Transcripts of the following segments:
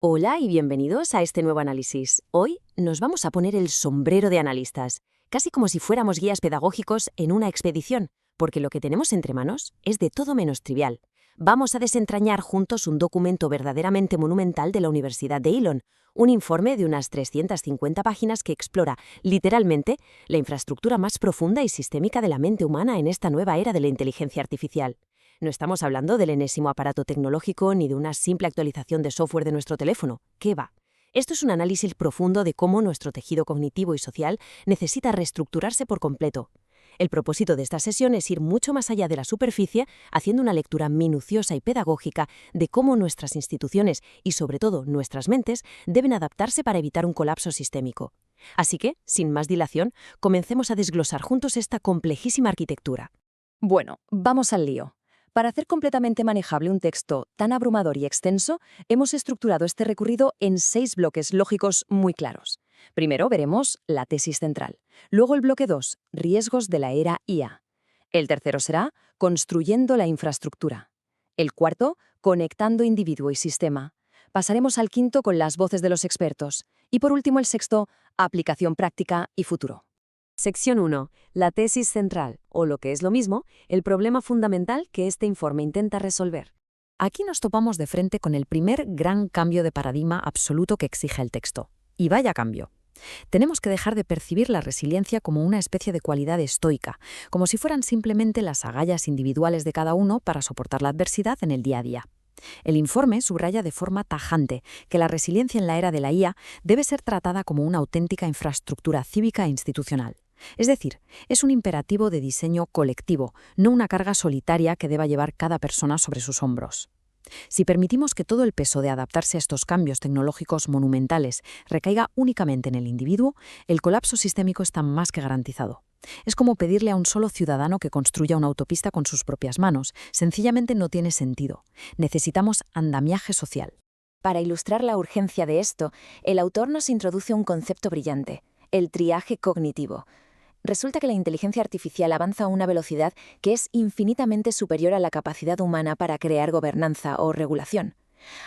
Hola y bienvenidos a este nuevo análisis. Hoy nos vamos a poner el sombrero de analistas, casi como si fuéramos guías pedagógicos en una expedición, porque lo que tenemos entre manos es de todo menos trivial. Vamos a desentrañar juntos un documento verdaderamente monumental de la Universidad de Elon, un informe de unas 350 páginas que explora, literalmente, la infraestructura más profunda y sistémica de la mente humana en esta nueva era de la inteligencia artificial. No estamos hablando del enésimo aparato tecnológico ni de una simple actualización de software de nuestro teléfono. ¿Qué va? Esto es un análisis profundo de cómo nuestro tejido cognitivo y social necesita reestructurarse por completo. El propósito de esta sesión es ir mucho más allá de la superficie, haciendo una lectura minuciosa y pedagógica de cómo nuestras instituciones y, sobre todo, nuestras mentes deben adaptarse para evitar un colapso sistémico. Así que, sin más dilación, comencemos a desglosar juntos esta complejísima arquitectura. Bueno, vamos al lío. Para hacer completamente manejable un texto tan abrumador y extenso, hemos estructurado este recorrido en 6 bloques lógicos muy claros. Primero veremos la tesis central. Luego el bloque 2, riesgos de la era IA. El tercero será construyendo la infraestructura. El cuarto, conectando individuo y sistema. Pasaremos al quinto con las voces de los expertos. Y por último el sexto, aplicación práctica y futuro. Sección 1. La tesis central, o lo que es lo mismo, el problema fundamental que este informe intenta resolver. Aquí nos topamos de frente con el primer gran cambio de paradigma absoluto que exige el texto. Y vaya cambio. Tenemos que dejar de percibir la resiliencia como una especie de cualidad estoica, como si fueran simplemente las agallas individuales de cada uno para soportar la adversidad en el día a día. El informe subraya de forma tajante que la resiliencia en la era de la IA debe ser tratada como una auténtica infraestructura cívica e institucional. Es decir, es un imperativo de diseño colectivo, no una carga solitaria que deba llevar cada persona sobre sus hombros. Si permitimos que todo el peso de adaptarse a estos cambios tecnológicos monumentales recaiga únicamente en el individuo, el colapso sistémico está más que garantizado. Es como pedirle a un solo ciudadano que construya una autopista con sus propias manos. Sencillamente no tiene sentido. Necesitamos andamiaje social. Para ilustrar la urgencia de esto, el autor nos introduce un concepto brillante: el triaje cognitivo. Resulta que la inteligencia artificial avanza a una velocidad que es infinitamente superior a la capacidad humana para crear gobernanza o regulación.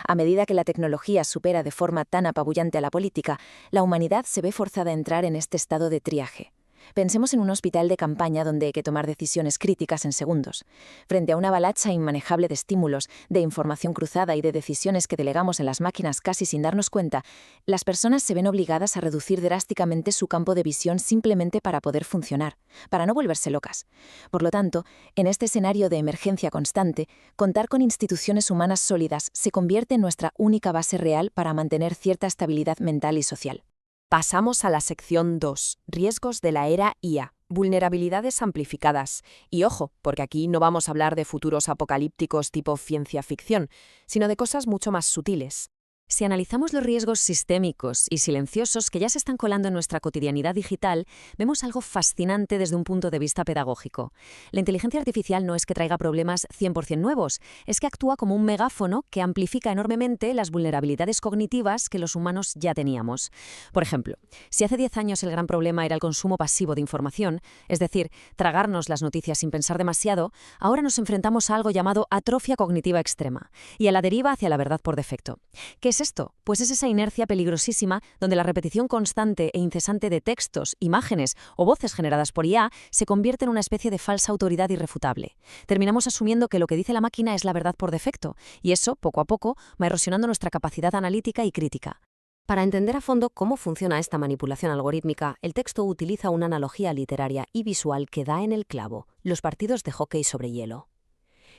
A medida que la tecnología supera de forma tan apabullante a la política, la humanidad se ve forzada a entrar en este estado de triaje. Pensemos en un hospital de campaña donde hay que tomar decisiones críticas en segundos. Frente a una avalancha inmanejable de estímulos, de información cruzada y de decisiones que delegamos en las máquinas casi sin darnos cuenta, las personas se ven obligadas a reducir drásticamente su campo de visión simplemente para poder funcionar, para no volverse locas. Por lo tanto, en este escenario de emergencia constante, contar con instituciones humanas sólidas se convierte en nuestra única base real para mantener cierta estabilidad mental y social. Pasamos a la sección 2, riesgos de la era IA, vulnerabilidades amplificadas. Y ojo, porque aquí no vamos a hablar de futuros apocalípticos tipo ciencia ficción, sino de cosas mucho más sutiles. Si analizamos los riesgos sistémicos y silenciosos que ya se están colando en nuestra cotidianidad digital, vemos algo fascinante desde un punto de vista pedagógico. La inteligencia artificial no es que traiga problemas 100% nuevos, es que actúa como un megáfono que amplifica enormemente las vulnerabilidades cognitivas que los humanos ya teníamos. Por ejemplo, si hace 10 años el gran problema era el consumo pasivo de información, es decir, tragarnos las noticias sin pensar demasiado, ahora nos enfrentamos a algo llamado atrofia cognitiva extrema y a la deriva hacia la verdad por defecto. ¿Qué es esto? Pues es esa inercia peligrosísima donde la repetición constante e incesante de textos, imágenes o voces generadas por IA se convierte en una especie de falsa autoridad irrefutable. Terminamos asumiendo que lo que dice la máquina es la verdad por defecto, y eso, poco a poco, va erosionando nuestra capacidad analítica y crítica. Para entender a fondo cómo funciona esta manipulación algorítmica, el texto utiliza una analogía literaria y visual que da en el clavo: los partidos de hockey sobre hielo.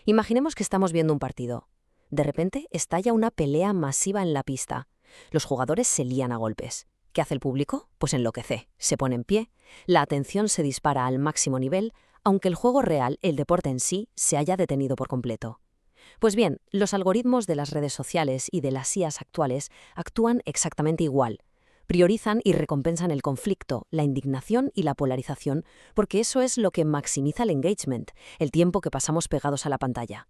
Imaginemos que estamos viendo un partido. De repente estalla una pelea masiva en la pista. Los jugadores se lían a golpes. ¿Qué hace el público? Pues enloquece, se pone en pie, la atención se dispara al máximo nivel, aunque el juego real, el deporte en sí, se haya detenido por completo. Pues bien, los algoritmos de las redes sociales y de las IAs actuales actúan exactamente igual. Priorizan y recompensan el conflicto, la indignación y la polarización, porque eso es lo que maximiza el engagement, el tiempo que pasamos pegados a la pantalla.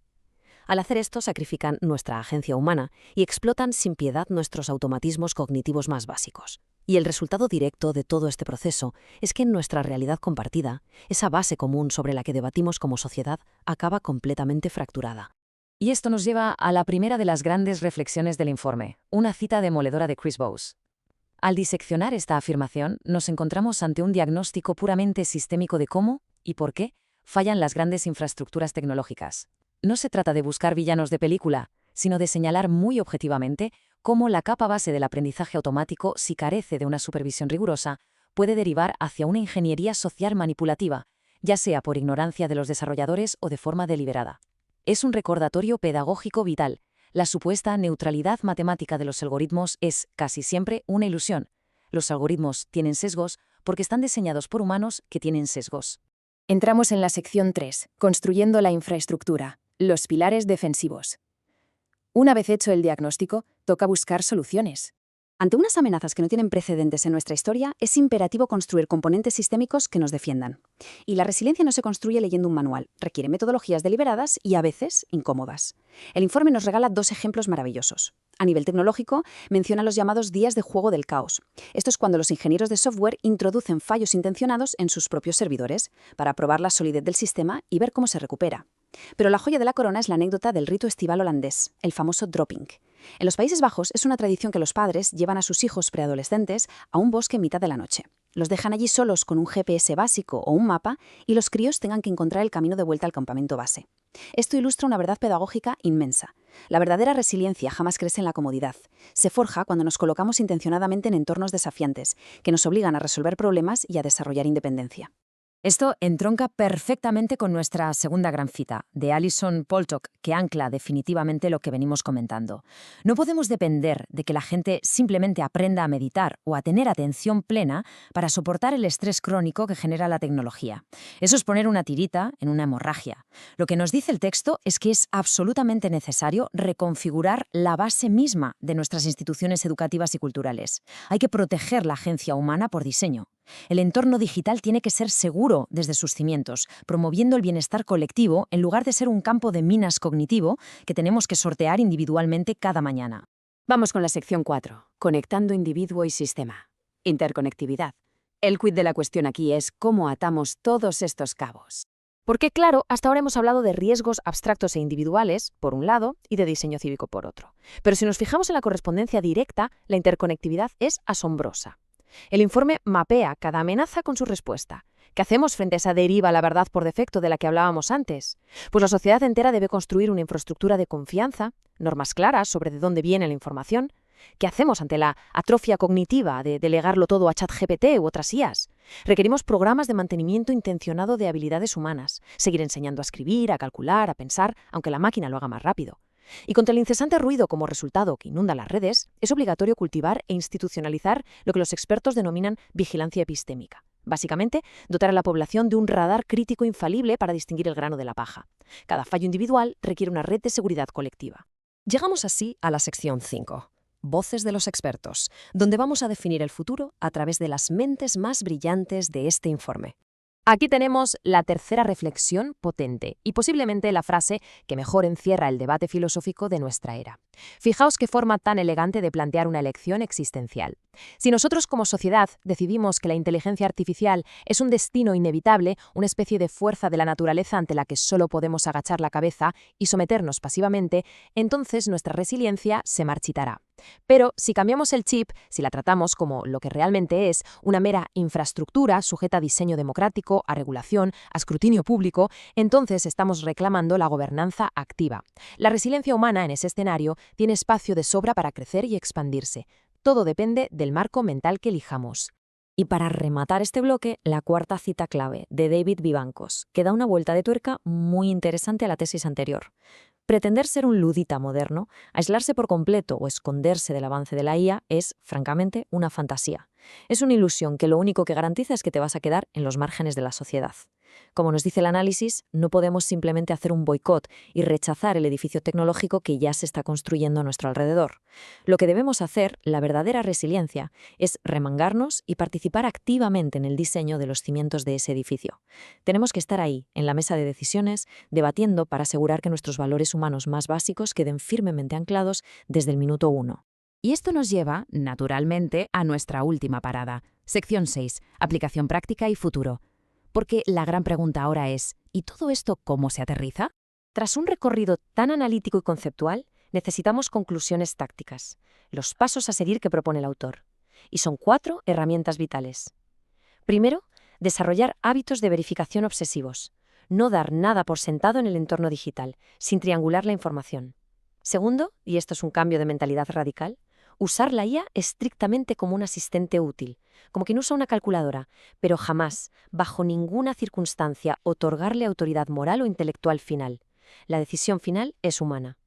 Al hacer esto, sacrifican nuestra agencia humana y explotan sin piedad nuestros automatismos cognitivos más básicos. Y el resultado directo de todo este proceso es que en nuestra realidad compartida, esa base común sobre la que debatimos como sociedad acaba completamente fracturada. Y esto nos lleva a la primera de las grandes reflexiones del informe, una cita demoledora de Chris Bowes. Al diseccionar esta afirmación, nos encontramos ante un diagnóstico puramente sistémico de cómo y por qué fallan las grandes infraestructuras tecnológicas. No se trata de buscar villanos de película, sino de señalar muy objetivamente cómo la capa base del aprendizaje automático, si carece de una supervisión rigurosa, puede derivar hacia una ingeniería social manipulativa, ya sea por ignorancia de los desarrolladores o de forma deliberada. Es un recordatorio pedagógico vital. La supuesta neutralidad matemática de los algoritmos es, casi siempre, una ilusión. Los algoritmos tienen sesgos porque están diseñados por humanos que tienen sesgos. Entramos en la sección 3, construyendo la infraestructura, los pilares defensivos. Una vez hecho el diagnóstico, toca buscar soluciones. Ante unas amenazas que no tienen precedentes en nuestra historia, es imperativo construir componentes sistémicos que nos defiendan. Y la resiliencia no se construye leyendo un manual, requiere metodologías deliberadas y a veces incómodas. El informe nos regala 2 ejemplos maravillosos. A nivel tecnológico, menciona los llamados días de juego del caos. Esto es cuando los ingenieros de software introducen fallos intencionados en sus propios servidores para probar la solidez del sistema y ver cómo se recupera. Pero la joya de la corona es la anécdota del rito estival holandés, el famoso dropping. En los Países Bajos es una tradición que los padres llevan a sus hijos preadolescentes a un bosque en mitad de la noche. Los dejan allí solos con un GPS básico o un mapa y los críos tengan que encontrar el camino de vuelta al campamento base. Esto ilustra una verdad pedagógica inmensa. La verdadera resiliencia jamás crece en la comodidad. Se forja cuando nos colocamos intencionadamente en entornos desafiantes, que nos obligan a resolver problemas y a desarrollar independencia. Esto entronca perfectamente con nuestra segunda gran cita, de Alison Poltok, que ancla definitivamente lo que venimos comentando. No podemos depender de que la gente simplemente aprenda a meditar o a tener atención plena para soportar el estrés crónico que genera la tecnología. Eso es poner una tirita en una hemorragia. Lo que nos dice el texto es que es absolutamente necesario reconfigurar la base misma de nuestras instituciones educativas y culturales. Hay que proteger la agencia humana por diseño. El entorno digital tiene que ser seguro desde sus cimientos, promoviendo el bienestar colectivo en lugar de ser un campo de minas cognitivo que tenemos que sortear individualmente cada mañana. Vamos con la sección 4, conectando individuo y sistema. Interconectividad. El quid de la cuestión aquí es cómo atamos todos estos cabos. Porque claro, hasta ahora hemos hablado de riesgos abstractos e individuales, por un lado, y de diseño cívico por otro. Pero si nos fijamos en la correspondencia directa, la interconectividad es asombrosa. El informe mapea cada amenaza con su respuesta. ¿Qué hacemos frente a esa deriva a la verdad por defecto de la que hablábamos antes? Pues la sociedad entera debe construir una infraestructura de confianza, normas claras sobre de dónde viene la información. ¿Qué hacemos ante la atrofia cognitiva de delegarlo todo a ChatGPT u otras IAs? Requerimos programas de mantenimiento intencionado de habilidades humanas, seguir enseñando a escribir, a calcular, a pensar, aunque la máquina lo haga más rápido. Y contra el incesante ruido como resultado que inunda las redes, es obligatorio cultivar e institucionalizar lo que los expertos denominan vigilancia epistémica. Básicamente, dotar a la población de un radar crítico infalible para distinguir el grano de la paja. Cada fallo individual requiere una red de seguridad colectiva. Llegamos así a la sección 5, Voces de los expertos, donde vamos a definir el futuro a través de las mentes más brillantes de este informe. Aquí tenemos la tercera reflexión potente y posiblemente la frase que mejor encierra el debate filosófico de nuestra era. Fijaos qué forma tan elegante de plantear una elección existencial. Si nosotros como sociedad decidimos que la inteligencia artificial es un destino inevitable, una especie de fuerza de la naturaleza ante la que solo podemos agachar la cabeza y someternos pasivamente, entonces nuestra resiliencia se marchitará. Pero si cambiamos el chip, si la tratamos como lo que realmente es, una mera infraestructura sujeta a diseño democrático, a regulación, a escrutinio público, entonces estamos reclamando la gobernanza activa. La resiliencia humana en ese escenario tiene espacio de sobra para crecer y expandirse. Todo depende del marco mental que elijamos. Y para rematar este bloque, la cuarta cita clave de David Vivancos, que da una vuelta de tuerca muy interesante a la tesis anterior. Pretender ser un ludita moderno, aislarse por completo o esconderse del avance de la IA es, francamente, una fantasía. Es una ilusión que lo único que garantiza es que te vas a quedar en los márgenes de la sociedad. Como nos dice el análisis, no podemos simplemente hacer un boicot y rechazar el edificio tecnológico que ya se está construyendo a nuestro alrededor. Lo que debemos hacer, la verdadera resiliencia, es remangarnos y participar activamente en el diseño de los cimientos de ese edificio. Tenemos que estar ahí, en la mesa de decisiones, debatiendo para asegurar que nuestros valores humanos más básicos queden firmemente anclados desde el minuto 1. Y esto nos lleva, naturalmente, a nuestra última parada. Sección 6. Aplicación práctica y futuro. Porque la gran pregunta ahora es, ¿y todo esto cómo se aterriza? Tras un recorrido tan analítico y conceptual, necesitamos conclusiones tácticas, los pasos a seguir que propone el autor. Y son 4 herramientas vitales. Primero, desarrollar hábitos de verificación obsesivos. No dar nada por sentado en el entorno digital, sin triangular la información. Segundo, y esto es un cambio de mentalidad radical, usar la IA estrictamente como un asistente útil, como quien usa una calculadora, pero jamás, bajo ninguna circunstancia, otorgarle autoridad moral o intelectual final. La decisión final es humana.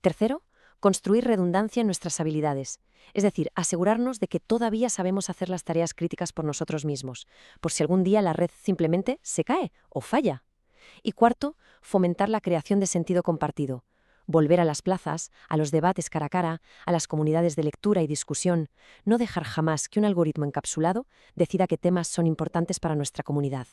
Tercero, construir redundancia en nuestras habilidades, es decir, asegurarnos de que todavía sabemos hacer las tareas críticas por nosotros mismos, por si algún día la red simplemente se cae o falla. Y cuarto, fomentar la creación de sentido compartido. Volver a las plazas, a los debates cara a cara, a las comunidades de lectura y discusión. No dejar jamás que un algoritmo encapsulado decida qué temas son importantes para nuestra comunidad.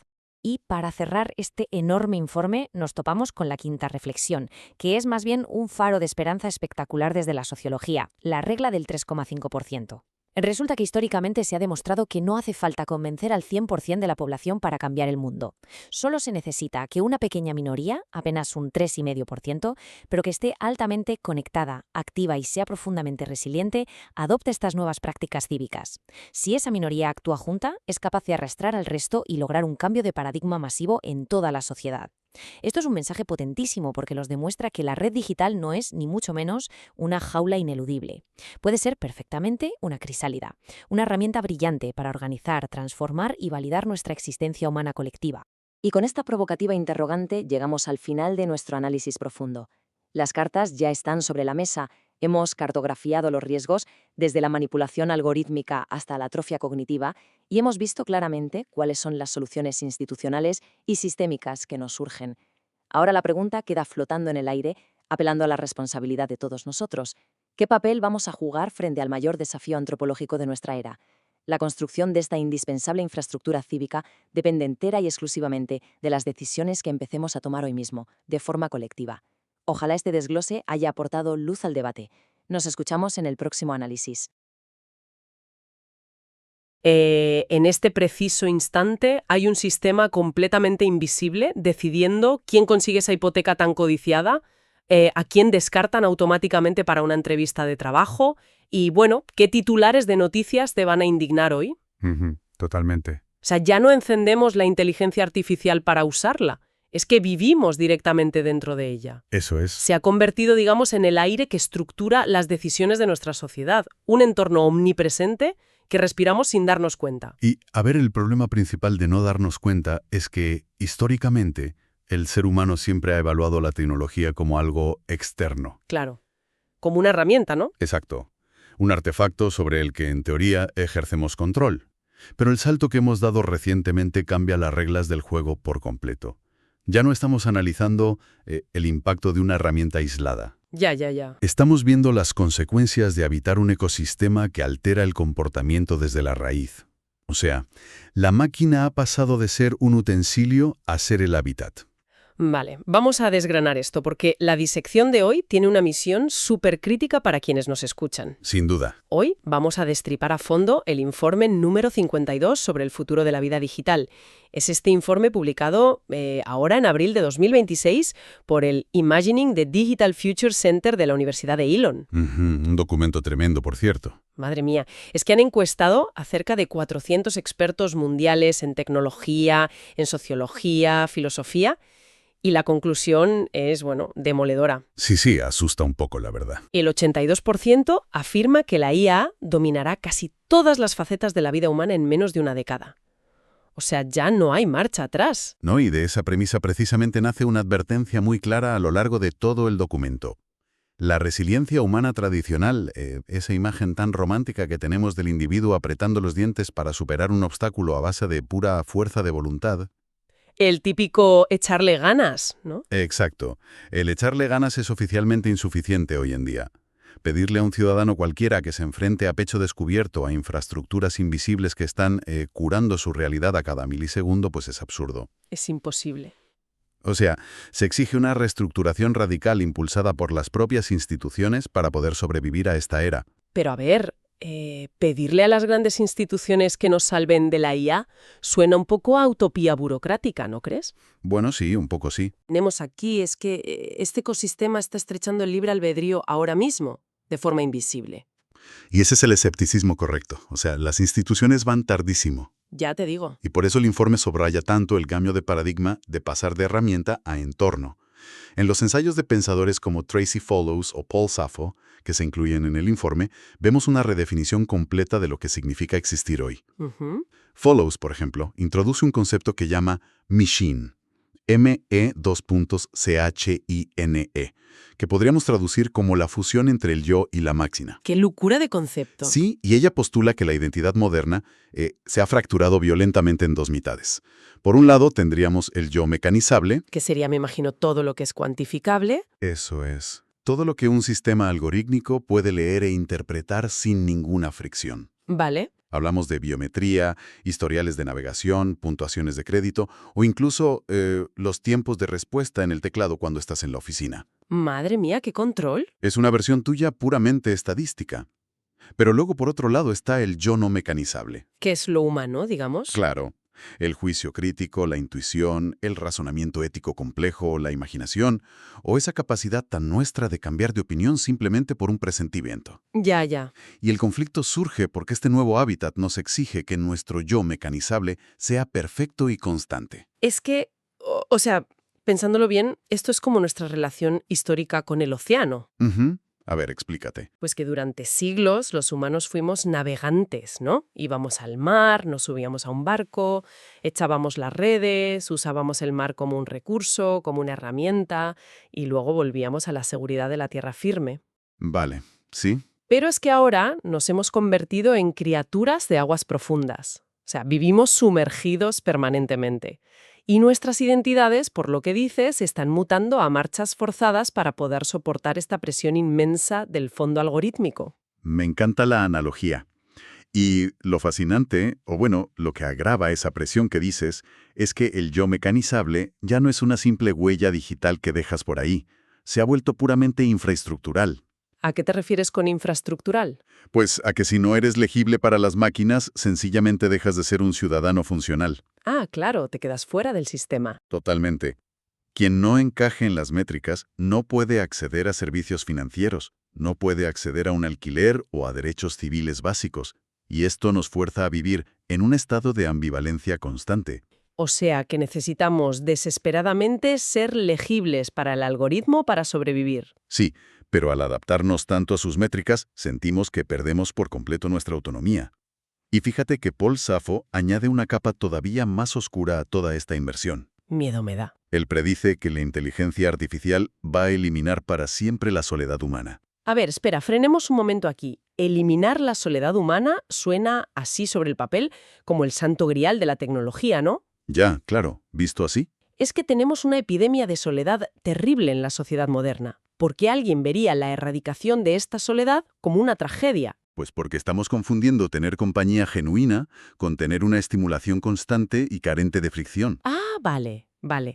Y para cerrar este enorme informe, nos topamos con la quinta reflexión, que es más bien un faro de esperanza espectacular desde la sociología, la regla del 3,5%. Resulta que históricamente se ha demostrado que no hace falta convencer al 100% de la población para cambiar el mundo. Solo se necesita que una pequeña minoría, apenas un 3,5%, pero que esté altamente conectada, activa y sea profundamente resiliente, adopte estas nuevas prácticas cívicas. Si esa minoría actúa junta, es capaz de arrastrar al resto y lograr un cambio de paradigma masivo en toda la sociedad. Esto es un mensaje potentísimo porque nos demuestra que la red digital no es, ni mucho menos, una jaula ineludible. Puede ser perfectamente una crisálida, una herramienta brillante para organizar, transformar y validar nuestra existencia humana colectiva. Y con esta provocativa interrogante llegamos al final de nuestro análisis profundo. Las cartas ya están sobre la mesa. Hemos cartografiado los riesgos desde la manipulación algorítmica hasta la atrofia cognitiva y hemos visto claramente cuáles son las soluciones institucionales y sistémicas que nos surgen. Ahora la pregunta queda flotando en el aire, apelando a la responsabilidad de todos nosotros. ¿Qué papel vamos a jugar frente al mayor desafío antropológico de nuestra era? La construcción de esta indispensable infraestructura cívica depende entera y exclusivamente de las decisiones que empecemos a tomar hoy mismo, de forma colectiva. Ojalá este desglose haya aportado luz al debate. Nos escuchamos en el próximo análisis. En este preciso instante hay un sistema completamente invisible decidiendo quién consigue esa hipoteca tan codiciada, a quién descartan automáticamente para una entrevista de trabajo y, bueno, qué titulares de noticias te van a indignar hoy. Totalmente. O sea, ya no encendemos la inteligencia artificial para usarla. Es que vivimos directamente dentro de ella. Eso es. Se ha convertido, digamos, en el aire que estructura las decisiones de nuestra sociedad, un entorno omnipresente que respiramos sin darnos cuenta. Y, a ver, el problema principal de no darnos cuenta es que, históricamente, el ser humano siempre ha evaluado la tecnología como algo externo. Claro, como una herramienta, ¿no? Exacto. Un artefacto sobre el que, en teoría, ejercemos control. Pero el salto que hemos dado recientemente cambia las reglas del juego por completo. Ya no estamos analizando el impacto de una herramienta aislada. Ya. Estamos viendo las consecuencias de habitar un ecosistema que altera el comportamiento desde la raíz. O sea, la máquina ha pasado de ser un utensilio a ser el hábitat. Vale, vamos a desgranar esto, porque la disección de hoy tiene una misión súper crítica para quienes nos escuchan. Sin duda. Hoy vamos a destripar a fondo el informe número 52 sobre el futuro de la vida digital. Es este informe publicado ahora en abril de 2026 por el Imagining the Digital Future Center de la Universidad de Elon. Un documento tremendo, por cierto. Madre mía, es que han encuestado a cerca de 400 expertos mundiales en tecnología, en sociología, filosofía. Y la conclusión es, bueno, demoledora. Sí, asusta un poco, la verdad. El 82% afirma que la IA dominará casi todas las facetas de la vida humana en menos de una década. O sea, ya no hay marcha atrás. No, y de esa premisa precisamente nace una advertencia muy clara a lo largo de todo el documento. La resiliencia humana tradicional, esa imagen tan romántica que tenemos del individuo apretando los dientes para superar un obstáculo a base de pura fuerza de voluntad. El típico echarle ganas, ¿no? Exacto. El echarle ganas es oficialmente insuficiente hoy en día. Pedirle a un ciudadano cualquiera que se enfrente a pecho descubierto a infraestructuras invisibles que están curando su realidad a cada milisegundo, pues es absurdo. Es imposible. O sea, se exige una reestructuración radical impulsada por las propias instituciones para poder sobrevivir a esta era. Pero a ver, Pedirle a las grandes instituciones que nos salven de la IA suena un poco a utopía burocrática, ¿no crees? Bueno, sí, un poco sí. Tenemos aquí es que este ecosistema está estrechando el libre albedrío ahora mismo, de forma invisible. Y ese es el escepticismo correcto. O sea, las instituciones van tardísimo. Ya te digo. Y por eso el informe subraya tanto el cambio de paradigma de pasar de herramienta a entorno. En los ensayos de pensadores como Tracy Follows o Paul Saffo, que se incluyen en el informe, vemos una redefinición completa de lo que significa existir hoy. Ujú. Follows, por ejemplo, introduce un concepto que llama machine, M-E-C-H-I-N-E, que podríamos traducir como la fusión entre el yo y la máquina. ¡Qué locura de concepto! Sí, y ella postula que la identidad moderna se ha fracturado violentamente en dos mitades. Por un lado tendríamos el yo mecanizable. Que sería, me imagino, todo lo que es cuantificable. Eso es. Todo lo que un sistema algorítmico puede leer e interpretar sin ninguna fricción. Vale. Hablamos de biometría, historiales de navegación, puntuaciones de crédito o incluso los tiempos de respuesta en el teclado cuando estás en la oficina. Madre mía, qué control. Es una versión tuya puramente estadística. Pero luego, por otro lado, está el yo no mecanizable. ¿Qué es lo humano, digamos? Claro. El juicio crítico, la intuición, el razonamiento ético complejo, la imaginación, o esa capacidad tan nuestra de cambiar de opinión simplemente por un presentimiento. Ya, ya. Y el conflicto surge porque este nuevo hábitat nos exige que nuestro yo mecanizable sea perfecto y constante. Es que, o sea, pensándolo bien, esto es como nuestra relación histórica con el océano. Ujú. A ver, explícate. Pues que durante siglos los humanos fuimos navegantes, ¿no? Íbamos al mar, nos subíamos a un barco, echábamos las redes, usábamos el mar como un recurso, como una herramienta, y luego volvíamos a la seguridad de la tierra firme. Vale, ¿sí? Pero es que ahora nos hemos convertido en criaturas de aguas profundas. O sea, vivimos sumergidos permanentemente. Y nuestras identidades, por lo que dices, están mutando a marchas forzadas para poder soportar esta presión inmensa del fondo algorítmico. Me encanta la analogía. Y lo fascinante, o bueno, lo que agrava esa presión que dices, es que el yo mecanizable ya no es una simple huella digital que dejas por ahí. Se ha vuelto puramente infraestructural. ¿A qué te refieres con infraestructural? Pues a que si no eres legible para las máquinas, sencillamente dejas de ser un ciudadano funcional. Ah, claro, te quedas fuera del sistema. Totalmente. Quien no encaje en las métricas no puede acceder a servicios financieros, no puede acceder a un alquiler o a derechos civiles básicos, y esto nos fuerza a vivir en un estado de ambivalencia constante. O sea que necesitamos desesperadamente ser legibles para el algoritmo para sobrevivir. Sí, pero al adaptarnos tanto a sus métricas, sentimos que perdemos por completo nuestra autonomía. Y fíjate que Paul Saffo añade una capa todavía más oscura a toda esta inversión. Miedo me da. Él predice que la inteligencia artificial va a eliminar para siempre la soledad humana. A ver, espera, frenemos un momento aquí. Eliminar la soledad humana suena así sobre el papel como el santo grial de la tecnología, ¿no? Ya, claro, visto así. Es que tenemos una epidemia de soledad terrible en la sociedad moderna. ¿Por qué alguien vería la erradicación de esta soledad como una tragedia? Pues porque estamos confundiendo tener compañía genuina con tener una estimulación constante y carente de fricción. Ah, vale.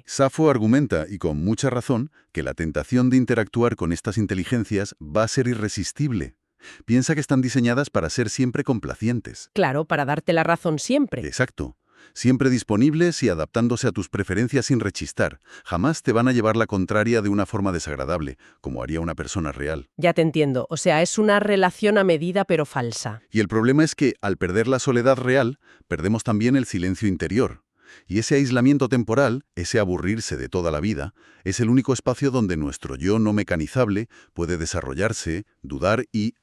Saffo argumenta, y con mucha razón, que la tentación de interactuar con estas inteligencias va a ser irresistible. Piensa que están diseñadas para ser siempre complacientes. Claro, para darte la razón siempre. Exacto. Siempre disponibles y adaptándose a tus preferencias sin rechistar. Jamás te van a llevar la contraria de una forma desagradable, como haría una persona real. Ya te entiendo. O sea, es una relación a medida pero falsa. Y el problema es que, al perder la soledad real, perdemos también el silencio interior. Y ese aislamiento temporal, ese aburrirse de toda la vida, es el único espacio donde nuestro yo no mecanizable puede desarrollarse, dudar y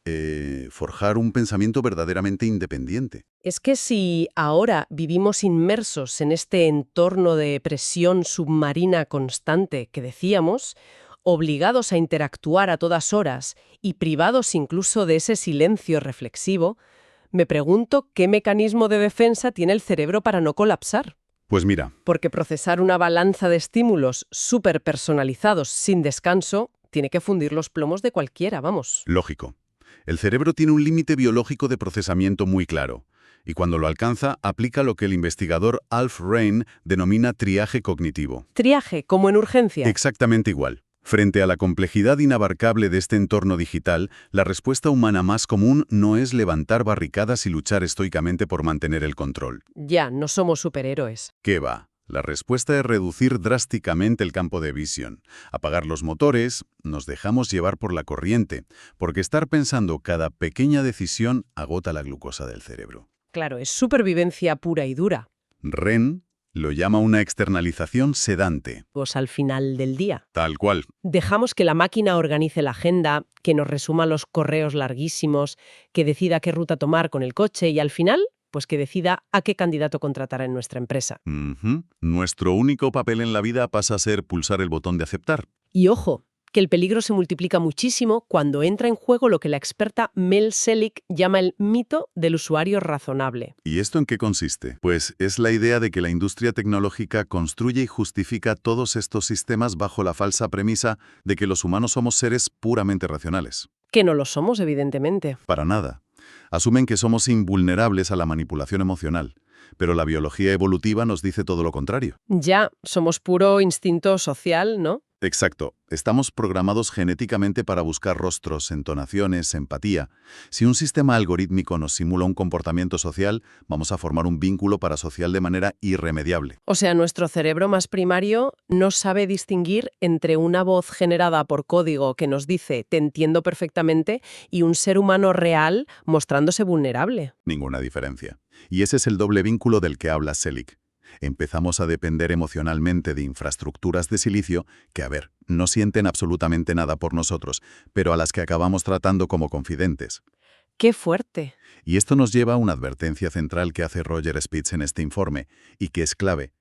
forjar un pensamiento verdaderamente independiente. Es que si ahora vivimos inmersos en este entorno de presión submarina constante que decíamos, obligados a interactuar a todas horas y privados incluso de ese silencio reflexivo, me pregunto qué mecanismo de defensa tiene el cerebro para no colapsar. Pues mira. Porque procesar una balanza de estímulos súper personalizados sin descanso tiene que fundir los plomos de cualquiera, vamos. Lógico. El cerebro tiene un límite biológico de procesamiento muy claro, y cuando lo alcanza, aplica lo que el investigador Alf Rein denomina triaje cognitivo. Triaje, como en urgencia. Exactamente igual. Frente a la complejidad inabarcable de este entorno digital, la respuesta humana más común no es levantar barricadas y luchar estoicamente por mantener el control. Ya, no somos superhéroes. ¿Qué va? La respuesta es reducir drásticamente el campo de visión, apagar los motores, nos dejamos llevar por la corriente, porque estar pensando cada pequeña decisión agota la glucosa del cerebro. Claro, es supervivencia pura y dura. Ren lo llama una externalización sedante. Pues al final del día. Tal cual. Dejamos que la máquina organice la agenda, que nos resuma los correos larguísimos, que decida qué ruta tomar con el coche y al final, pues que decida a qué candidato contratar en nuestra empresa. Nuestro único papel en la vida pasa a ser pulsar el botón de aceptar. Y ojo, que el peligro se multiplica muchísimo cuando entra en juego lo que la experta Mel Selig llama el mito del usuario razonable. ¿Y esto en qué consiste? Pues es la idea de que la industria tecnológica construye y justifica todos estos sistemas bajo la falsa premisa de que los humanos somos seres puramente racionales. Que no lo somos, evidentemente. Para nada. Asumen que somos invulnerables a la manipulación emocional, pero la biología evolutiva nos dice todo lo contrario. Ya, somos puro instinto social, ¿no? Exacto. Estamos programados genéticamente para buscar rostros, entonaciones, empatía. Si un sistema algorítmico nos simula un comportamiento social, vamos a formar un vínculo parasocial de manera irremediable. O sea, nuestro cerebro más primario no sabe distinguir entre una voz generada por código que nos dice «te entiendo perfectamente» y un ser humano real mostrándose vulnerable. Ninguna diferencia. Y ese es el doble vínculo del que habla Selig. Empezamos a depender emocionalmente de infraestructuras de silicio que, no sienten absolutamente nada por nosotros, pero a las que acabamos tratando como confidentes. ¡Qué fuerte! Y esto nos lleva a una advertencia central que hace Roger Spitz en este informe, y que es clave.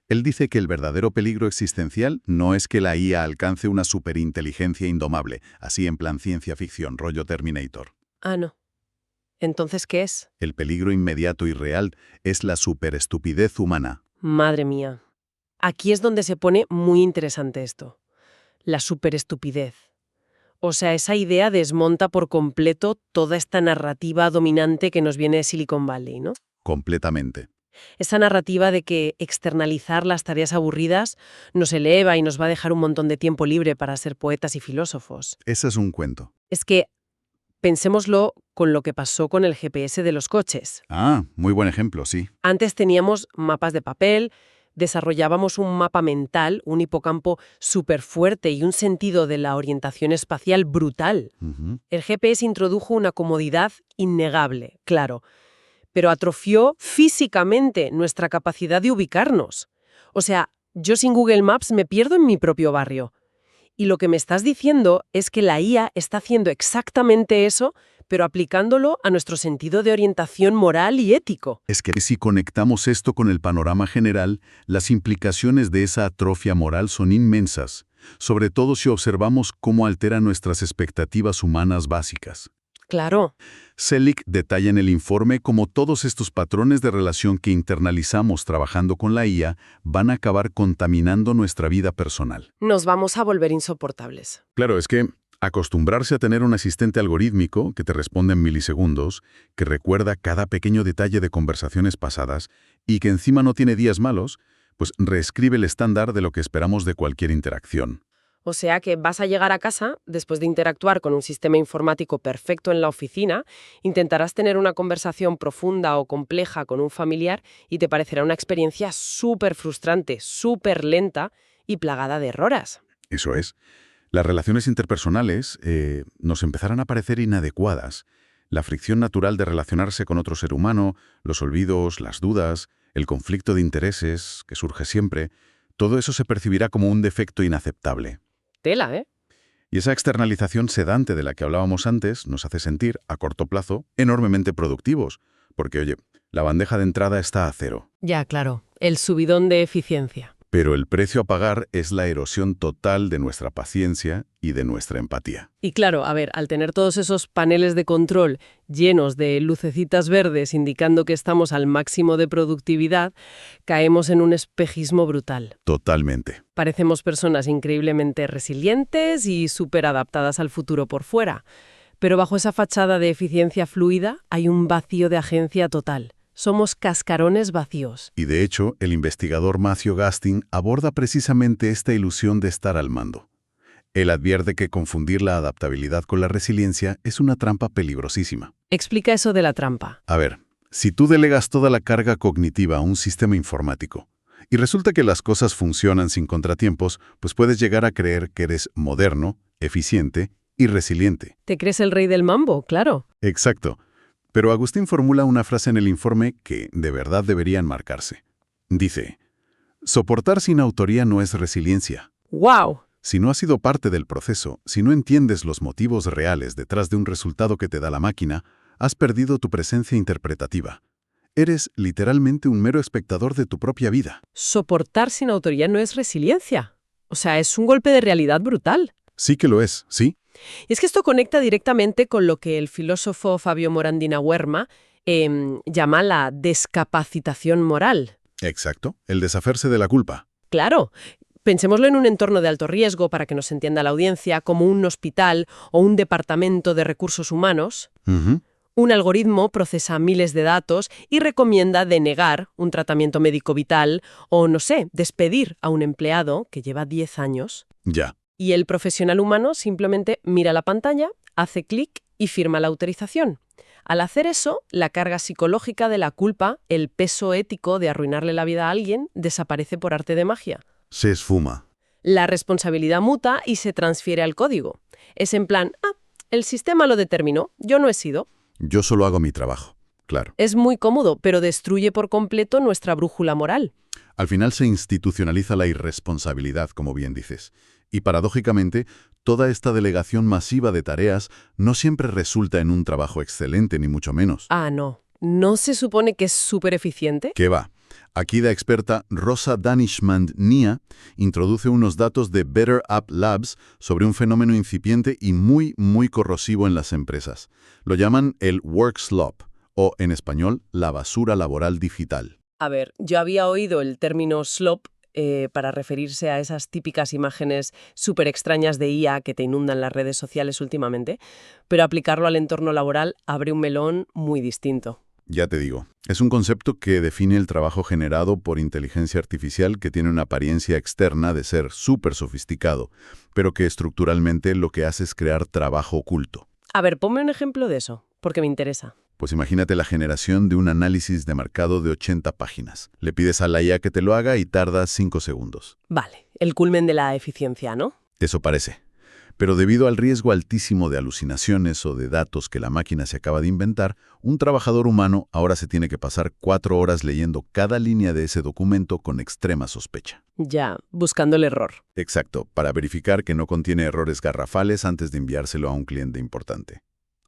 Él dice que el verdadero peligro existencial no es que la IA alcance una superinteligencia indomable, así en plan ciencia ficción, rollo Terminator. Ah, no. ¿Entonces qué es? El peligro inmediato y real es la superestupidez humana. Madre mía. Aquí es donde se pone muy interesante esto. La superestupidez. O sea, esa idea desmonta por completo toda esta narrativa dominante que nos viene de Silicon Valley, ¿no? Completamente. Esa narrativa de que externalizar las tareas aburridas nos eleva y nos va a dejar un montón de tiempo libre para ser poetas y filósofos. Ese es un cuento. Es que pensémoslo con lo que pasó con el GPS de los coches. Ah, muy buen ejemplo, sí. Antes teníamos mapas de papel, desarrollábamos un mapa mental, un hipocampo súper fuerte y un sentido de la orientación espacial brutal. El GPS introdujo una comodidad innegable, claro, pero atrofió físicamente nuestra capacidad de ubicarnos. O sea, yo sin Google Maps me pierdo en mi propio barrio. Y lo que me estás diciendo es que la IA está haciendo exactamente eso, pero aplicándolo a nuestro sentido de orientación moral y ético. Es que si conectamos esto con el panorama general, las implicaciones de esa atrofia moral son inmensas, sobre todo si observamos cómo altera nuestras expectativas humanas básicas. Claro. Selig detalla en el informe cómo todos estos patrones de relación que internalizamos trabajando con la IA van a acabar contaminando nuestra vida personal. Nos vamos a volver insoportables. Claro, es que acostumbrarse a tener un asistente algorítmico que te responde en milisegundos, que recuerda cada pequeño detalle de conversaciones pasadas y que encima no tiene días malos, pues reescribe el estándar de lo que esperamos de cualquier interacción. O sea que vas a llegar a casa, después de interactuar con un sistema informático perfecto en la oficina, intentarás tener una conversación profunda o compleja con un familiar y te parecerá una experiencia súper frustrante, súper lenta y plagada de errores. Eso es. Las relaciones interpersonales nos empezarán a parecer inadecuadas. La fricción natural de relacionarse con otro ser humano, los olvidos, las dudas, el conflicto de intereses que surge siempre, todo eso se percibirá como un defecto inaceptable. Tela, ¿eh? Y esa externalización sedante de la que hablábamos antes nos hace sentir, a corto plazo, enormemente productivos. Porque, oye, la bandeja de entrada está a cero. Ya, claro. El subidón de eficiencia. Pero el precio a pagar es la erosión total de nuestra paciencia y de nuestra empatía. Y claro, al tener todos esos paneles de control llenos de lucecitas verdes indicando que estamos al máximo de productividad, caemos en un espejismo brutal. Totalmente. Parecemos personas increíblemente resilientes y súper adaptadas al futuro por fuera. Pero bajo esa fachada de eficiencia fluida hay un vacío de agencia total. Somos cascarones vacíos. Y de hecho, el investigador Matthew Gastin aborda precisamente esta ilusión de estar al mando. Él advierte que confundir la adaptabilidad con la resiliencia es una trampa peligrosísima. Explica eso de la trampa. A ver, si tú delegas toda la carga cognitiva a un sistema informático y resulta que las cosas funcionan sin contratiempos, pues puedes llegar a creer que eres moderno, eficiente y resiliente. ¿Te crees el rey del mambo? Claro. Exacto. Pero Agustín formula una frase en el informe que de verdad debería enmarcarse. Dice, soportar sin autoría no es resiliencia. ¡Wow! Si no has sido parte del proceso, si no entiendes los motivos reales detrás de un resultado que te da la máquina, has perdido tu presencia interpretativa. Eres literalmente un mero espectador de tu propia vida. Soportar sin autoría no es resiliencia. O sea, es un golpe de realidad brutal. Sí que lo es, ¿sí? Y es que esto conecta directamente con lo que el filósofo Fabio Morandina Huerma llama la descapacitación moral. Exacto, el deshacerse de la culpa. Claro. Pensémoslo en un entorno de alto riesgo, para que nos entienda la audiencia, como un hospital o un departamento de recursos humanos. Un algoritmo procesa miles de datos y recomienda denegar un tratamiento médico vital o, no sé, despedir a un empleado que lleva 10 años. Ya. Y el profesional humano simplemente mira la pantalla, hace clic y firma la autorización. Al hacer eso, la carga psicológica de la culpa, el peso ético de arruinarle la vida a alguien, desaparece por arte de magia. Se esfuma. La responsabilidad muta y se transfiere al código. Es en plan, el sistema lo determinó, yo no he sido. Yo solo hago mi trabajo, claro. Es muy cómodo, pero destruye por completo nuestra brújula moral. Al final se institucionaliza la irresponsabilidad, como bien dices. Y paradójicamente, toda esta delegación masiva de tareas no siempre resulta en un trabajo excelente, ni mucho menos. No. ¿No se supone que es súper eficiente? ¿Qué va? Aquí la experta Rosa Danishmand-Nia introduce unos datos de Better App Labs sobre un fenómeno incipiente y muy corrosivo en las empresas. Lo llaman el work slop, o en español, la basura laboral digital. A ver, yo había oído el término slop para referirse a esas típicas imágenes súper extrañas de IA que te inundan las redes sociales últimamente, pero aplicarlo al entorno laboral abre un melón muy distinto. Ya te digo, es un concepto que define el trabajo generado por inteligencia artificial que tiene una apariencia externa de ser súper sofisticado, pero que estructuralmente lo que hace es crear trabajo oculto. A ver, ponme un ejemplo de eso, porque me interesa. Pues imagínate la generación de un análisis de mercado de 80 páginas. Le pides a la IA que te lo haga y tarda 5 segundos. Vale, el culmen de la eficiencia, ¿no? Eso parece. Pero debido al riesgo altísimo de alucinaciones o de datos que la máquina se acaba de inventar, un trabajador humano ahora se tiene que pasar 4 horas leyendo cada línea de ese documento con extrema sospecha. Ya, buscando el error. Exacto, para verificar que no contiene errores garrafales antes de enviárselo a un cliente importante.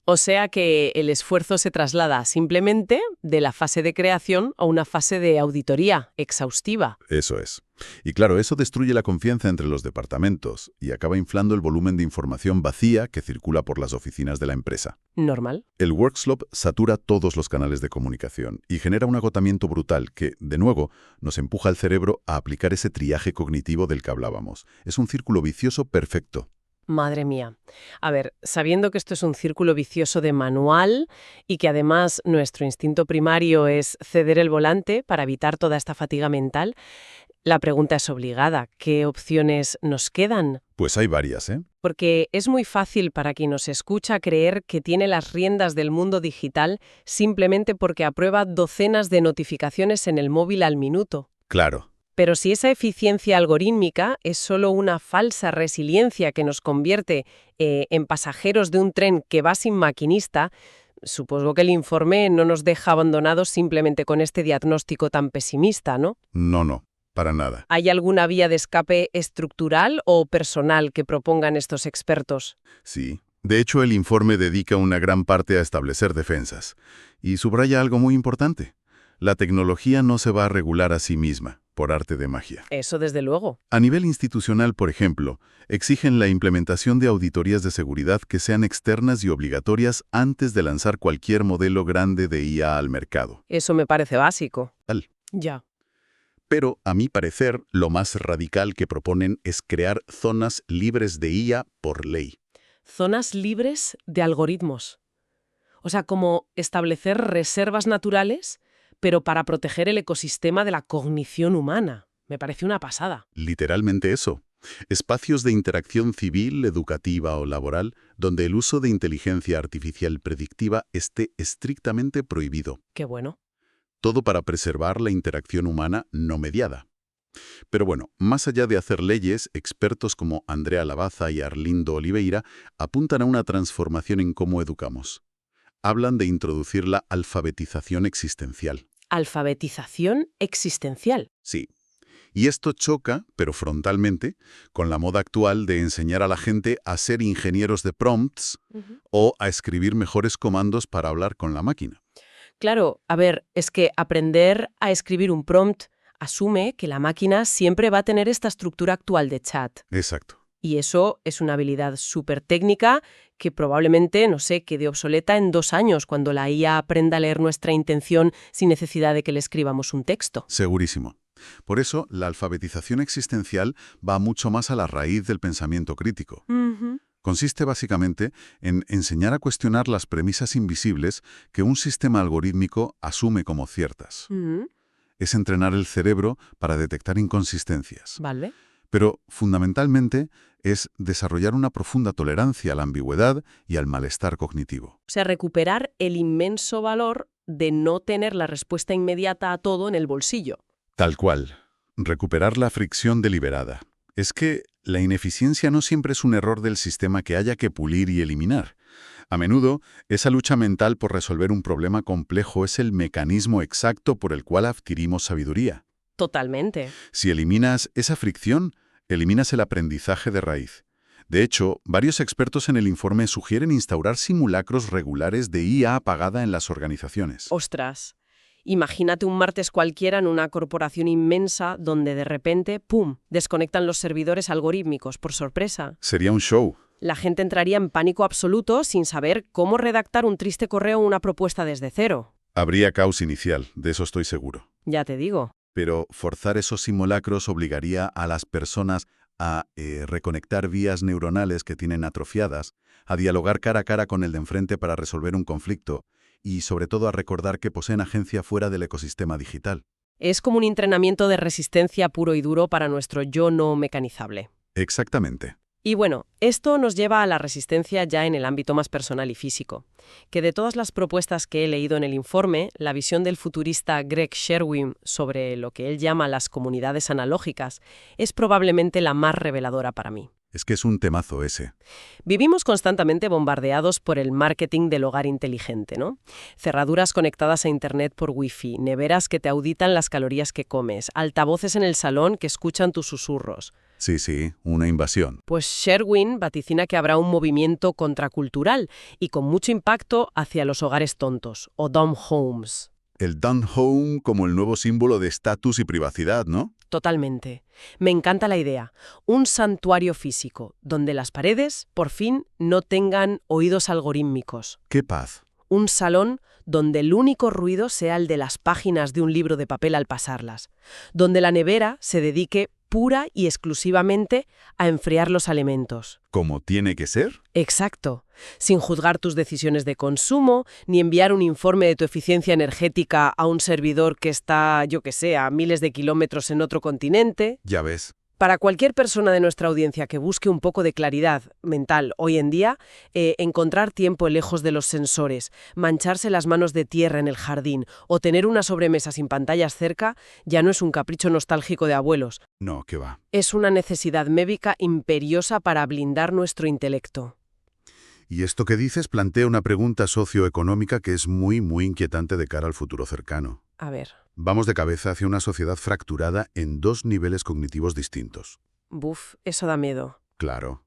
O sea que el esfuerzo se traslada simplemente de la fase de creación a una fase de auditoría exhaustiva. Eso es. Y claro, eso destruye la confianza entre los departamentos y acaba inflando el volumen de información vacía que circula por las oficinas de la empresa. Normal. El workslop satura todos los canales de comunicación y genera un agotamiento brutal que, de nuevo, nos empuja al cerebro a aplicar ese triaje cognitivo del que hablábamos. Es un círculo vicioso perfecto. Madre mía. A ver, sabiendo que esto es un círculo vicioso de manual y que además nuestro instinto primario es ceder el volante para evitar toda esta fatiga mental, la pregunta es obligada. ¿Qué opciones nos quedan? Pues hay varias, ¿eh? Porque es muy fácil para quien nos escucha creer que tiene las riendas del mundo digital simplemente porque aprueba docenas de notificaciones en el móvil al minuto. Claro. Pero si esa eficiencia algorítmica es solo una falsa resiliencia que nos convierte en pasajeros de un tren que va sin maquinista, supongo que el informe no nos deja abandonados simplemente con este diagnóstico tan pesimista, ¿no? No, para nada. ¿Hay alguna vía de escape estructural o personal que propongan estos expertos? Sí. De hecho, el informe dedica una gran parte a establecer defensas. Y subraya algo muy importante. La tecnología no se va a regular a sí misma, por arte de magia. Eso desde luego. A nivel institucional, por ejemplo, exigen la implementación de auditorías de seguridad que sean externas y obligatorias antes de lanzar cualquier modelo grande de IA al mercado. Eso me parece básico. Ya. Pero, a mi parecer, lo más radical que proponen es crear zonas libres de IA por ley. Zonas libres de algoritmos. O sea, como establecer reservas naturales, pero para proteger el ecosistema de la cognición humana. Me parece una pasada. Literalmente eso. Espacios de interacción civil, educativa o laboral donde el uso de inteligencia artificial predictiva esté estrictamente prohibido. Qué bueno. Todo para preservar la interacción humana no mediada. Pero bueno, más allá de hacer leyes, expertos como Andrea Lavaza y Arlindo Oliveira apuntan a una transformación en cómo educamos. Hablan de introducir la alfabetización existencial. Alfabetización existencial. Sí. Y esto choca, pero frontalmente, con la moda actual de enseñar a la gente a ser ingenieros de prompts o a escribir mejores comandos para hablar con la máquina. Claro, a ver, es que aprender a escribir un prompt asume que la máquina siempre va a tener esta estructura actual de chat. Exacto. Y eso es una habilidad súper técnica que probablemente, no sé, quede obsoleta en 2 años cuando la IA aprenda a leer nuestra intención sin necesidad de que le escribamos un texto. Segurísimo. Por eso, la alfabetización existencial va mucho más a la raíz del pensamiento crítico. Consiste básicamente en enseñar a cuestionar las premisas invisibles que un sistema algorítmico asume como ciertas. Es entrenar el cerebro para detectar inconsistencias. Vale. Pero, fundamentalmente, es desarrollar una profunda tolerancia a la ambigüedad y al malestar cognitivo. O sea, recuperar el inmenso valor de no tener la respuesta inmediata a todo en el bolsillo. Tal cual. Recuperar la fricción deliberada. Es que la ineficiencia no siempre es un error del sistema que haya que pulir y eliminar. A menudo, esa lucha mental por resolver un problema complejo es el mecanismo exacto por el cual adquirimos sabiduría. Totalmente. Si eliminas esa fricción, eliminas el aprendizaje de raíz. De hecho, varios expertos en el informe sugieren instaurar simulacros regulares de IA apagada en las organizaciones. Ostras. Imagínate un martes cualquiera en una corporación inmensa donde de repente, ¡pum!, desconectan los servidores algorítmicos por sorpresa. Sería un show. La gente entraría en pánico absoluto sin saber cómo redactar un triste correo o una propuesta desde cero. Habría caos inicial, de eso estoy seguro. Ya te digo. Pero forzar esos simulacros obligaría a las personas a reconectar vías neuronales que tienen atrofiadas, a dialogar cara a cara con el de enfrente para resolver un conflicto y, sobre todo, a recordar que poseen agencia fuera del ecosistema digital. Es como un entrenamiento de resistencia puro y duro para nuestro yo no mecanizable. Exactamente. Y bueno, esto nos lleva a la resistencia ya en el ámbito más personal y físico, que de todas las propuestas que he leído en el informe, la visión del futurista Greg Sherwin sobre lo que él llama las comunidades analógicas es probablemente la más reveladora para mí. Es que es un temazo ese. Vivimos constantemente bombardeados por el marketing del hogar inteligente, ¿no? Cerraduras conectadas a Internet por Wi-Fi, neveras que te auditan las calorías que comes, altavoces en el salón que escuchan tus susurros. Sí, una invasión. Pues Sherwin vaticina que habrá un movimiento contracultural y con mucho impacto hacia los hogares tontos, o dumb homes. El dumb home como el nuevo símbolo de estatus y privacidad, ¿no? Totalmente. Me encanta la idea. Un santuario físico, donde las paredes, por fin, no tengan oídos algorítmicos. ¡Qué paz! Un salón donde el único ruido sea el de las páginas de un libro de papel al pasarlas. Donde la nevera se dedique pura y exclusivamente a enfriar los alimentos. ¿Como tiene que ser? Exacto. Sin juzgar tus decisiones de consumo, ni enviar un informe de tu eficiencia energética a un servidor que está, yo que sé, a miles de kilómetros en otro continente. Ya ves. Para cualquier persona de nuestra audiencia que busque un poco de claridad mental hoy en día, encontrar tiempo lejos de los sensores, mancharse las manos de tierra en el jardín o tener una sobremesa sin pantallas cerca ya no es un capricho nostálgico de abuelos. No, ¿qué va? Es una necesidad médica imperiosa para blindar nuestro intelecto. Y esto que dices plantea una pregunta socioeconómica que es muy inquietante de cara al futuro cercano. A ver. Vamos de cabeza hacia una sociedad fracturada en 2 niveles cognitivos distintos. Buf, eso da miedo. Claro,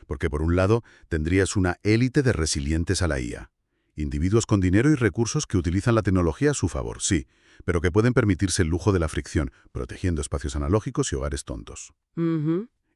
porque por un lado tendrías una élite de resilientes a la IA. Individuos con dinero y recursos que utilizan la tecnología a su favor, sí, pero que pueden permitirse el lujo de la fricción, protegiendo espacios analógicos y hogares tontos.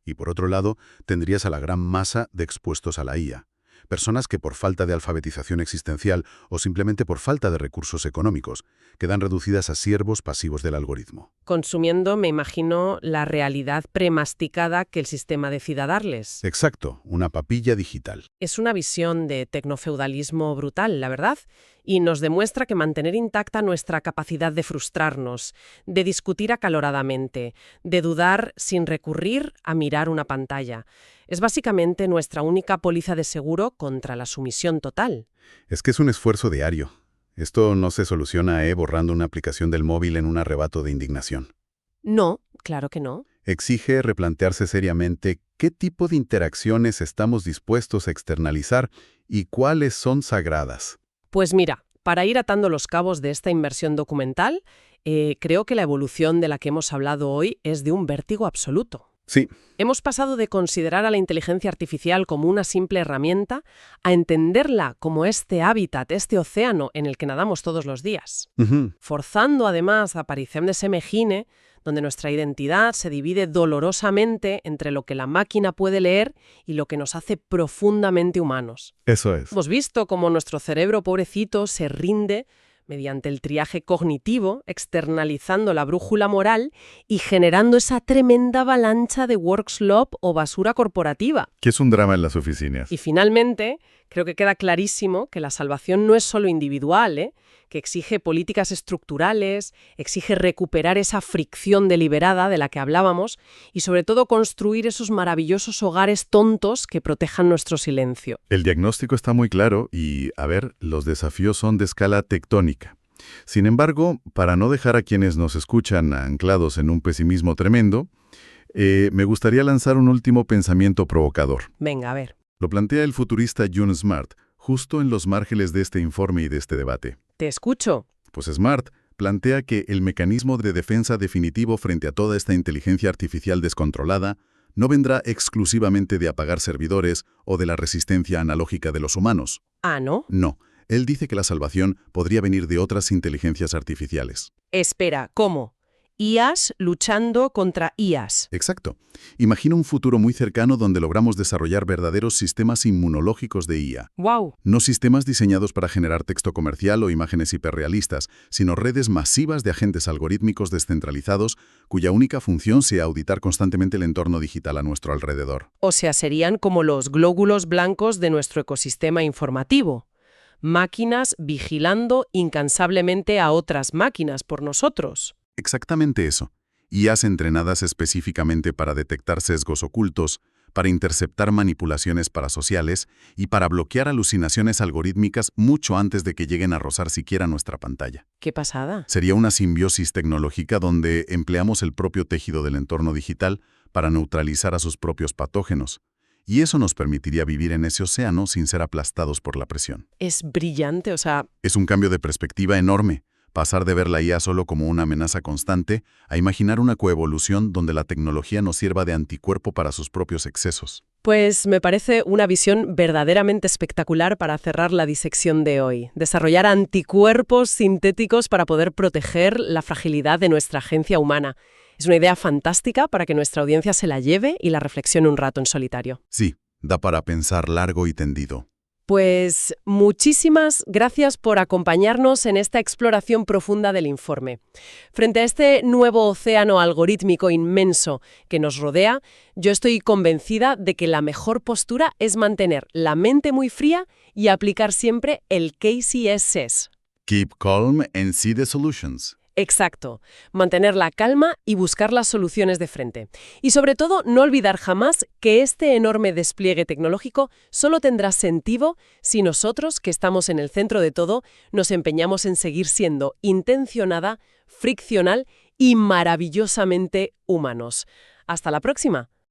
Y por otro lado, tendrías a la gran masa de expuestos a la IA. Personas que por falta de alfabetización existencial o simplemente por falta de recursos económicos quedan reducidas a siervos pasivos del algoritmo. consumiendo, me imagino, la realidad premasticada que el sistema decida darles. Exacto, una papilla digital. Es una visión de tecnofeudalismo brutal, la verdad, y nos demuestra que mantener intacta nuestra capacidad de frustrarnos, de discutir acaloradamente, de dudar sin recurrir a mirar una pantalla, es básicamente nuestra única póliza de seguro contra la sumisión total. Es que es un esfuerzo diario. Esto no se soluciona borrando una aplicación del móvil en un arrebato de indignación. No, claro que no. Exige replantearse seriamente qué tipo de interacciones estamos dispuestos a externalizar y cuáles son sagradas. Pues mira, para ir atando los cabos de esta inmersión documental, creo que la evolución de la que hemos hablado hoy es de un vértigo absoluto. Sí. Hemos pasado de considerar a la inteligencia artificial como una simple herramienta a entenderla como este hábitat, este océano en el que nadamos todos los días. Forzando además la aparición de ese mejine, donde nuestra identidad se divide dolorosamente entre lo que la máquina puede leer y lo que nos hace profundamente humanos. Eso es. Hemos visto cómo nuestro cerebro pobrecito se rinde mediante el triaje cognitivo, externalizando la brújula moral y generando esa tremenda avalancha de work slop o basura corporativa. Que es un drama en las oficinas. Y finalmente, creo que queda clarísimo que la salvación no es solo individual, que exige políticas estructurales, exige recuperar esa fricción deliberada de la que hablábamos y sobre todo construir esos maravillosos hogares tontos que protejan nuestro silencio. El diagnóstico está muy claro y, los desafíos son de escala tectónica. Sin embargo, para no dejar a quienes nos escuchan anclados en un pesimismo tremendo, me gustaría lanzar un último pensamiento provocador. Venga, a ver. Lo plantea el futurista June Smart, justo en los márgenes de este informe y de este debate. Te escucho. Pues Smart plantea que el mecanismo de defensa definitivo frente a toda esta inteligencia artificial descontrolada no vendrá exclusivamente de apagar servidores o de la resistencia analógica de los humanos. Ah, ¿no? No. Él dice que la salvación podría venir de otras inteligencias artificiales. Espera, ¿cómo? IAs luchando contra IAs. Exacto. Imagina un futuro muy cercano donde logramos desarrollar verdaderos sistemas inmunológicos de IA. ¡Wow! No sistemas diseñados para generar texto comercial o imágenes hiperrealistas, sino redes masivas de agentes algorítmicos descentralizados cuya única función sea auditar constantemente el entorno digital a nuestro alrededor. O sea, serían como los glóbulos blancos de nuestro ecosistema informativo. Máquinas vigilando incansablemente a otras máquinas por nosotros. Exactamente eso. IAs entrenadas específicamente para detectar sesgos ocultos, para interceptar manipulaciones parasociales y para bloquear alucinaciones algorítmicas mucho antes de que lleguen a rozar siquiera nuestra pantalla. ¡Qué pasada! Sería una simbiosis tecnológica donde empleamos el propio tejido del entorno digital para neutralizar a sus propios patógenos. Y eso nos permitiría vivir en ese océano sin ser aplastados por la presión. Es brillante, Es un cambio de perspectiva enorme. Pasar de ver la IA solo como una amenaza constante a imaginar una coevolución donde la tecnología nos sirva de anticuerpo para sus propios excesos. Pues me parece una visión verdaderamente espectacular para cerrar la disección de hoy. Desarrollar anticuerpos sintéticos para poder proteger la fragilidad de nuestra agencia humana. Es una idea fantástica para que nuestra audiencia se la lleve y la reflexione un rato en solitario. Sí, da para pensar largo y tendido. Pues muchísimas gracias por acompañarnos en esta exploración profunda del informe. Frente a este nuevo océano algorítmico inmenso que nos rodea, yo estoy convencida de que la mejor postura es mantener la mente muy fría y aplicar siempre el KCSS. Keep calm and see the solutions. Exacto. Mantener la calma y buscar las soluciones de frente. Y sobre todo, no olvidar jamás que este enorme despliegue tecnológico solo tendrá sentido si nosotros, que estamos en el centro de todo, nos empeñamos en seguir siendo intencionada, friccional y maravillosamente humanos. Hasta la próxima.